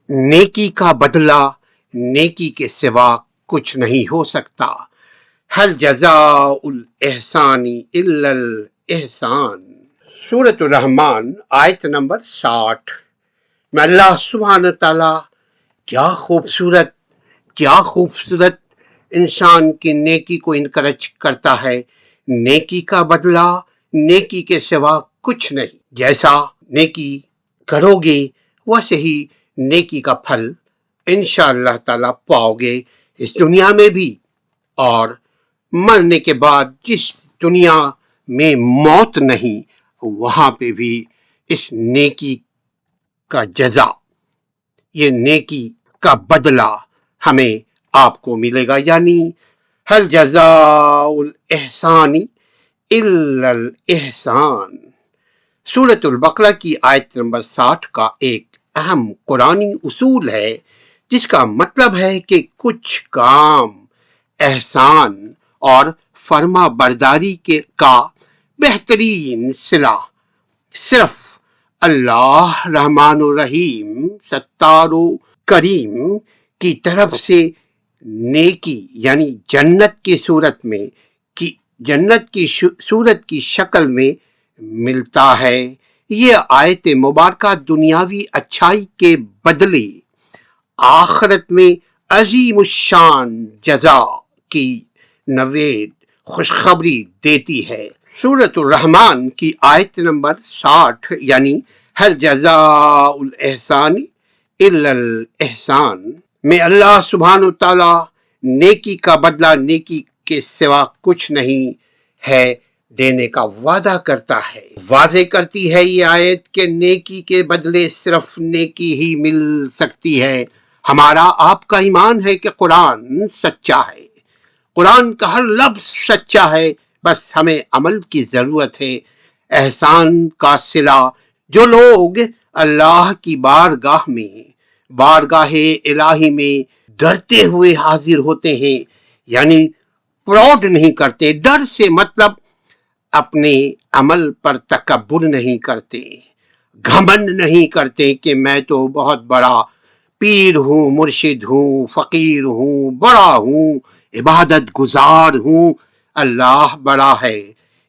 نیکی کا بدلہ نیکی کے سوا کچھ نہیں ہو سکتا. هل جزاء الاحسان الا الاحسان. سورۃ الرحمن آیت نمبر 60 میں اللہ سبحانہ تعالیٰ کیا خوبصورت انسان کی نیکی کو انکریج کرتا ہے. نیکی کا بدلہ نیکی کے سوا کچھ نہیں. جیسا نیکی کرو گے ویسے ہی نیکی کا پھل انشاءاللہ تعالیٰ پاؤ گے، اس دنیا میں بھی اور مرنے کے بعد. جس دنیا میں موت نہیں وہاں پہ بھی اس نیکی کا جزا، یہ نیکی کا بدلہ ہمیں آپ کو ملے گا. یعنی هل جزاء الاحسان الا الاحسان. سورۃ البقرہ کی آیت نمبر 60 کا ایک اہم قرآنی اصول ہے جس کا مطلب ہے کہ کچھ کام احسان اور فرما برداری کا بہترین صلہ صرف اللہ رحمان و رحیم ستار و کریم کی طرف سے نیکی یعنی جنت کی صورت کی شکل میں ملتا ہے. یہ آیت مبارکہ دنیاوی اچھائی کے بدلے آخرت میں عظیم الشان جزا کی نوید خوشخبری دیتی ہے. سورۃ الرحمن کی آیت نمبر 60 یعنی هل جزاء الاحسان الا الاحسان میں اللہ سبحانہ تعالیٰ نیکی کا بدلہ نیکی کے سوا کچھ نہیں ہے دینے کا وعدہ کرتا ہے. واضح کرتی ہے یہ آیت کہ نیکی کے بدلے صرف نیکی ہی مل سکتی ہے. ہمارا آپ کا ایمان ہے کہ قرآن سچا ہے، قرآن کا ہر لفظ سچا ہے، بس ہمیں عمل کی ضرورت ہے. احسان کا صلہ جو لوگ اللہ کی بارگاہ الہی میں ڈرتے ہوئے حاضر ہوتے ہیں، یعنی پراؤڈ نہیں کرتے. ڈر سے مطلب اپنے عمل پر تکبر نہیں کرتے، گھمنڈ نہیں کرتے کہ میں تو بہت بڑا پیر ہوں، مرشد ہوں، فقیر ہوں، بڑا ہوں، عبادت گزار ہوں، اللہ بڑا ہے.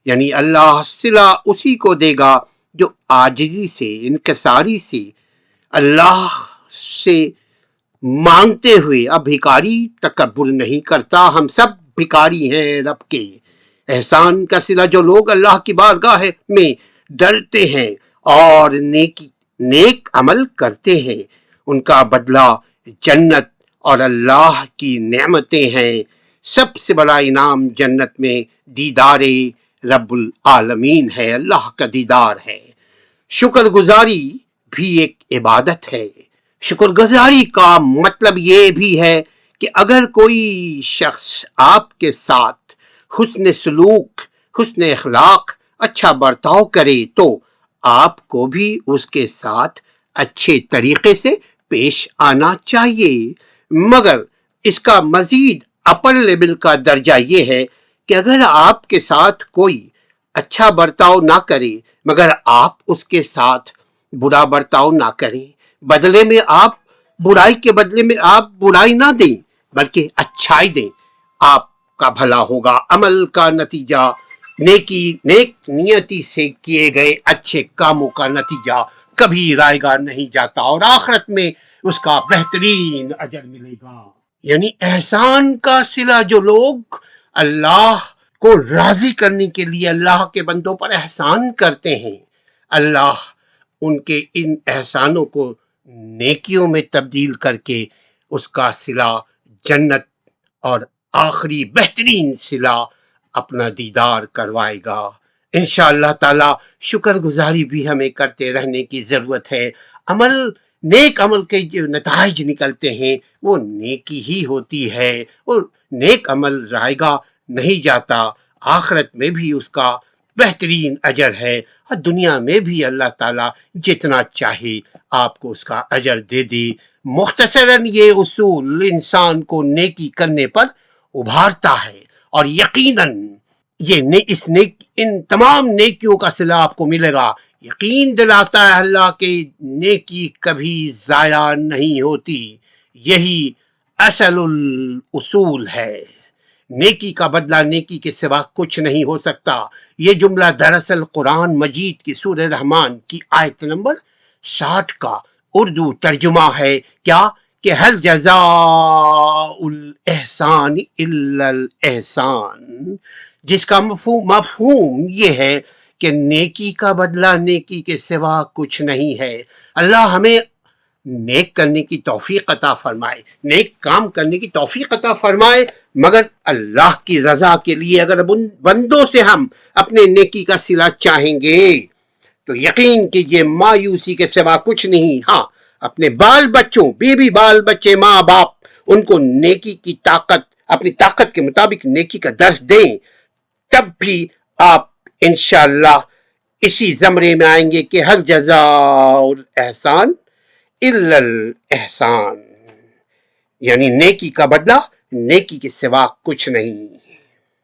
یعنی اللہ صلہ اسی کو دے گا جو عاجزی سے، انکساری سے اللہ سے مانگتے ہوئے. اب بھکاری تکبر نہیں کرتا، ہم سب بھکاری ہیں رب کے. احسان کا صلہ جو لوگ اللہ کی بارگاہ میں ڈرتے ہیں اور نیک عمل کرتے ہیں، ان کا بدلہ جنت اور اللہ کی نعمتیں ہیں. سب سے بڑا انعام جنت میں دیدار رب العالمین ہے، اللہ کا دیدار ہے. شکر گزاری بھی ایک عبادت ہے. شکر گزاری کا مطلب یہ بھی ہے کہ اگر کوئی شخص آپ کے ساتھ حسن سلوک، حسن اخلاق، اچھا برتاؤ کرے تو آپ کو بھی اس کے ساتھ اچھے طریقے سے پیش آنا چاہیے. مگر اس کا مزید اپر لیول کا درجہ یہ ہے کہ اگر آپ کے ساتھ کوئی اچھا برتاؤ نہ کرے مگر آپ اس کے ساتھ برا برتاؤ نہ کریں، بدلے میں آپ برائی کے بدلے میں آپ برائی نہ دیں بلکہ اچھائی دیں، آپ کا بھلا ہوگا. عمل کا نتیجہ نیک نیتی سے کیے گئے اچھے کاموں کا نتیجہ کبھی رائے گا نہیں جاتا اور آخرت میں اس کا بہترین اجر ملے گا. یعنی احسان کا صلہ جو لوگ اللہ کو راضی کرنے کے لیے اللہ کے بندوں پر احسان کرتے ہیں، اللہ ان کے ان احسانوں کو نیکیوں میں تبدیل کر کے اس کا صلہ جنت اور آخری بہترین صلہ اپنا دیدار کروائے گا. انشاءاللہ تعالی شکر گزاری بھی ہمیں کرتے رہنے کی ضرورت ہے. نیک عمل کے جو نتائج نکلتے ہیں وہ نیکی ہی ہوتی ہے، اور نیک عمل رائے گا نہیں جاتا، آخرت میں بھی اس کا بہترین اجر ہے اور دنیا میں بھی اللہ تعالیٰ جتنا چاہے آپ کو اس کا اجر دے دے. مختصراً یہ اصول انسان کو نیکی کرنے پر ابھارتا ہے اور یقیناً ان تمام نیکیوں کا صلہ آپ کو ملے گا. یقین دلاتا ہے اللہ کہ نیکی کبھی ضائع نہیں ہوتی، یہی اصل الاصول ہے۔ نیکی کا بدلہ نیکی کے سوا کچھ نہیں ہو سکتا۔ یہ جملہ دراصل قرآن مجید کی سورہ رحمان کی آیت نمبر 60 کا اردو ترجمہ ہے، کیا کہ هل جزاء الاحسان الا الاحسان، جس کا مفہوم یہ ہے کہ نیکی کا بدلہ نیکی کے سوا کچھ نہیں ہے۔ اللہ ہمیں نیک کرنے کی توفیق عطا فرمائے، نیک کام کرنے کی توفیق عطا فرمائے، مگر اللہ کی رضا کے لیے اگر بندوں سے ہم اپنے نیکی کا صلہ چاہیں گے تو یقین کیجئے مایوسی کے سوا کچھ نہیں۔ ہاں، اپنے بال بچوں، بیوی بال بچے، ماں باپ، ان کو نیکی کی طاقت، اپنی طاقت کے مطابق نیکی کا درس دیں، تب بھی آپ انشاءاللہ اسی زمرے میں آئیں گے کہ هل جزاء الاحسان الا الاحسان، یعنی نیکی کا بدلہ نیکی کے سوا کچھ نہیں۔